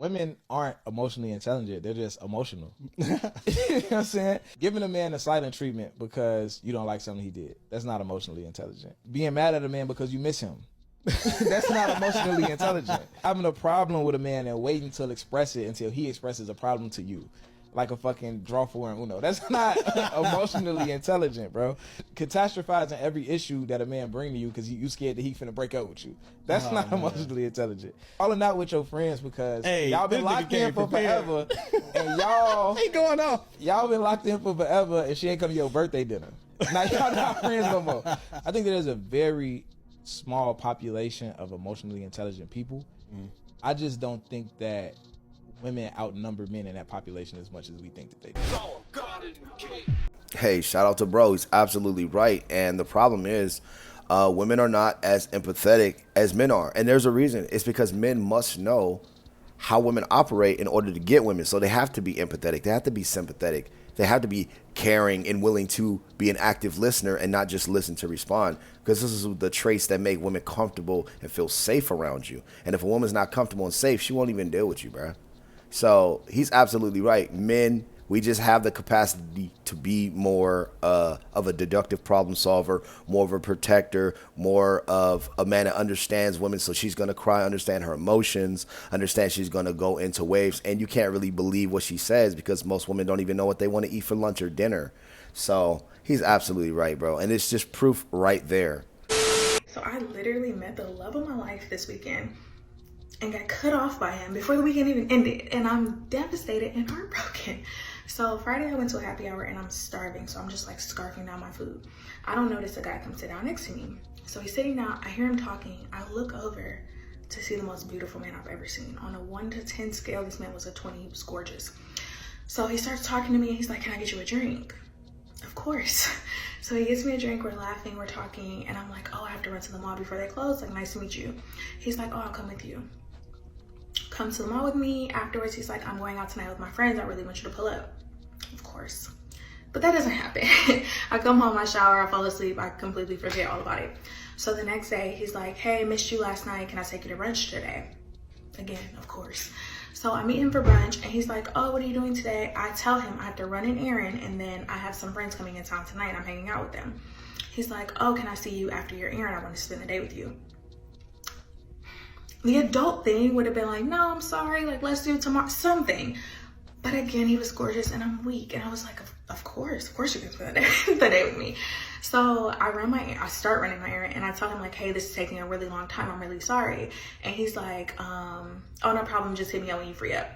Women aren't emotionally intelligent. They're just emotional. You know what I'm saying? Giving a man a silent treatment because you don't like something he did, that's not emotionally intelligent. Being mad at a man because you miss him, that's not emotionally intelligent. Having a problem with a man and waiting to express it until he expresses a problem to you, like a fucking draw four and Uno. That's not emotionally intelligent, bro. Catastrophizing every issue that a man bring to you because you scared that he finna break up with you. That's not emotionally intelligent. Falling out with your friends because y'all been locked in for forever, and y'all ain't going off. Y'all been locked in for forever, and she ain't come to your birthday dinner. Now y'all not friends no more. I think there's a very small population of emotionally intelligent people. I just don't think that women outnumber men in that population as much as we think that they do. Hey, shout out to bro. He's absolutely right. And the problem is women are not as empathetic as men are. And there's a reason. It's because men must know how women operate in order to get women. So they have to be empathetic. They have to be sympathetic. They have to be caring and willing to be an active listener and not just listen to respond. Because this is the traits that make women comfortable and feel safe around you. And if a woman's not comfortable and safe, she won't even deal with you, bro. So he's absolutely right. Men, we just have the capacity to be more of a deductive problem solver, more of a protector, more of a man that understands women. So she's going to cry, understand her emotions, understand she's going to go into waves. And you can't really believe what she says because most women don't even know what they want to eat for lunch or dinner. So he's absolutely right, bro. And it's just proof right there. So I literally met the love of my life this weekend and got cut off by him before the weekend even ended. And I'm devastated and heartbroken. So Friday I went to a happy hour and I'm starving. So I'm just like scarfing down my food. I don't notice a guy come sit down next to me. So he's sitting down, I hear him talking. I look over to see the most beautiful man I've ever seen. On a 1 to 10 scale, this man was a 20, he was gorgeous. So he starts talking to me and he's like, can I get you a drink? Of course. So he gets me a drink, we're laughing, we're talking. And I'm like, oh, I have to run to the mall before they close. Like, nice to meet you. He's like, oh, I'll come with you. Come to the mall with me. Afterwards, he's like, I'm going out tonight with my friends. I really want you to pull up. Of course. But that doesn't happen. I come home, I shower, I fall asleep, I completely forget all about it. So the next day, he's like, hey, missed you last night. Can I take you to brunch today? Again, of course. So I meet him for brunch and he's like, oh, what are you doing today? I tell him I have to run an errand and then I have some friends coming in town tonight. I'm hanging out with them. He's like, oh, can I see you after your errand? I want to spend the day with you. The adult thing would have been like, no, I'm sorry, like, let's do tomorrow, something. But again, he was gorgeous and I'm weak. And I was like, of course you can spend the day with me. So I start running my errand and I tell him like, hey, this is taking a really long time. I'm really sorry. And he's like, oh, no problem. Just hit me up when you free up.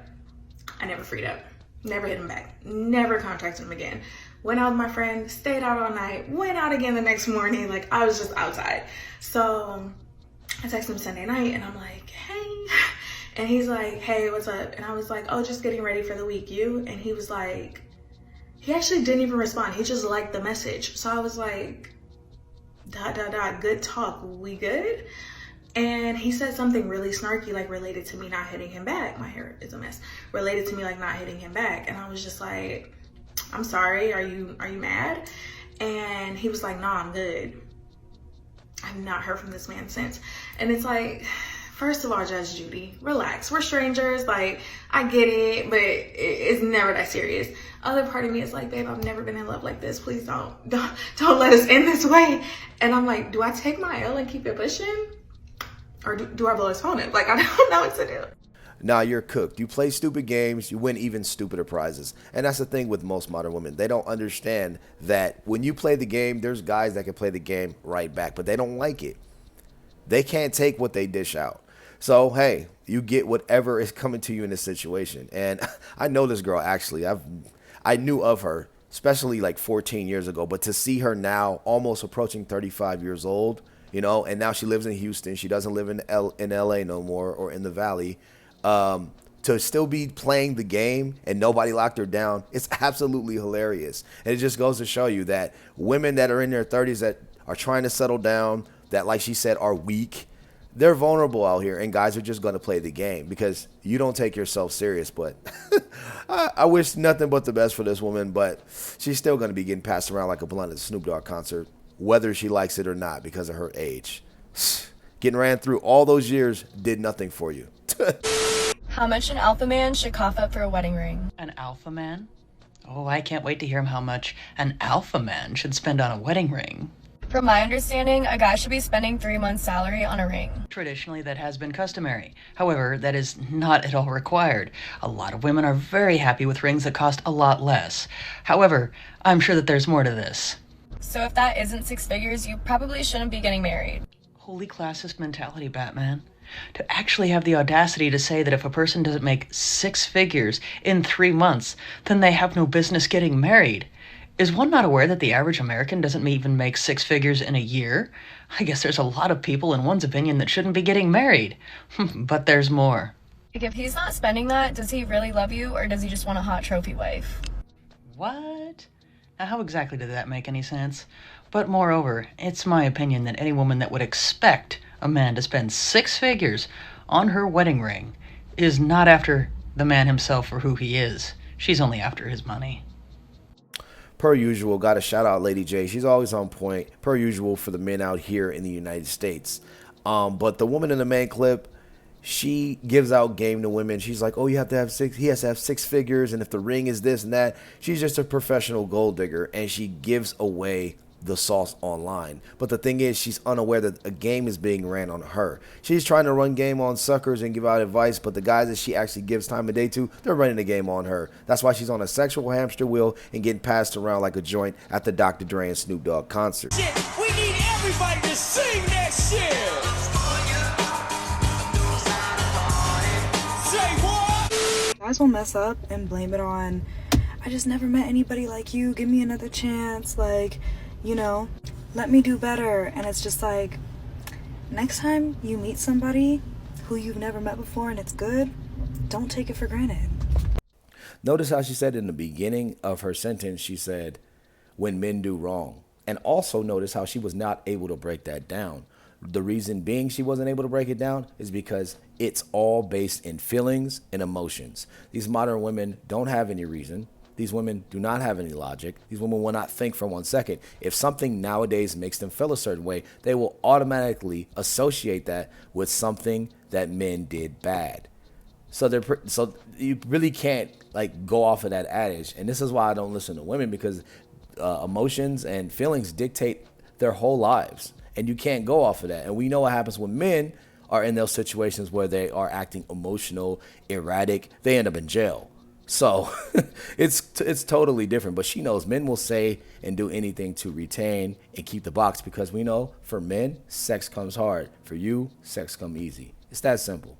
I never freed up. Never hit him back. Never contacted him again. Went out with my friend, stayed out all night, went out again the next morning. Like, I was just outside. So I text him Sunday night and I'm like, hey. And he's like, hey, what's up? And I was like, oh, just getting ready for the week. You? And he was like, he actually didn't even respond. He just liked the message. So I was like, ... good talk. We good? And he said something really snarky, like related to me not hitting him back. My hair is a mess. Related to me like not hitting him back. And I was just like, I'm sorry. Are you mad? And he was like, nah, I'm good. I've not heard from this man since. And it's like, first of all, Judge Judy, relax. We're strangers. Like, I get it, but it's never that serious. Other part of me is like, babe, I've never been in love like this. Please don't let us end this way. And I'm like, do I take my L and keep it pushing? Or do I blow his phone up? Like, I don't know what to do. Nah, you're cooked. You play stupid games, you win even stupider prizes. And that's the thing with most modern women. They don't understand that when you play the game, there's guys that can play the game right back, but they don't like it. They can't take what they dish out. So, hey, you get whatever is coming to you in this situation. And I know this girl, actually. I knew of her, especially like 14 years ago. But to see her now, almost approaching 35 years old, you know, and now she lives in Houston. She doesn't live in L.A. no more or in the Valley. To still be playing the game and nobody locked her down, it's absolutely hilarious. And it just goes to show you that women that are in their 30s that are trying to settle down, that, like she said, are weak, they're vulnerable out here, and guys are just going to play the game because you don't take yourself serious. But I wish nothing but the best for this woman, but she's still going to be getting passed around like a blunt at a Snoop Dogg concert, whether she likes it or not because of her age. Getting ran through all those years did nothing for you. How much an alpha man should cough up for a wedding ring? An alpha man? Oh, I can't wait to hear how much an alpha man should spend on a wedding ring. From my understanding, a guy should be spending 3 months' salary on a ring. Traditionally, that has been customary. However, that is not at all required. A lot of women are very happy with rings that cost a lot less. However, I'm sure that there's more to this. So if that isn't 6 figures, you probably shouldn't be getting married. Holy classist mentality, Batman. To actually have the audacity to say that if a person doesn't make 6 figures in 3 months, then they have no business getting married. Is one not aware that the average American doesn't even make 6 figures in a year? I guess there's a lot of people, in one's opinion, that shouldn't be getting married. But there's more. If he's not spending that, does he really love you, or does he just want a hot trophy wife? What? Now, how exactly did that make any sense? But moreover, it's my opinion that any woman that would expect a man to spend 6 figures on her wedding ring is not after the man himself for who he is. She's only after his money. Per usual, got to shout out Lady J. She's always on point, per usual, for the men out here in the United States. But the woman in the main clip, she gives out game to women. She's like, oh, you have to have 6. He has to have 6 figures. And if the ring is this and that, she's just a professional gold digger. And she gives away the sauce online. But the thing is, she's unaware that a game is being ran on her. She's trying to run game on suckers and give out advice, but the guys that she actually gives time of day to, they're running the game on her. That's why she's on a sexual hamster wheel and getting passed around like a joint at the Dr. Dre and Snoop Dogg concert. Shit, we need everybody to sing that shit. Say what? Guys will mess up and blame it on, I just never met anybody like you, give me another chance, like, you know, let me do better. And it's just like, next time you meet somebody who you've never met before and it's good, don't take it for granted. Notice how she said in the beginning of her sentence, she said, when men do wrong. And also notice how she was not able to break that down. The reason being she wasn't able to break it down is because it's all based in feelings and emotions. These modern women don't have any reason. These women do not have any logic. These women will not think for 1 second. If something nowadays makes them feel a certain way, they will automatically associate that with something that men did bad. So you really can't like go off of that adage. And this is why I don't listen to women, because emotions and feelings dictate their whole lives. And you can't go off of that. And we know what happens when men are in those situations where they are acting emotional, erratic. They end up in jail. So it's totally different. But she knows men will say and do anything to retain and keep the box, because we know for men, sex comes hard. For you, sex comes easy. It's that simple.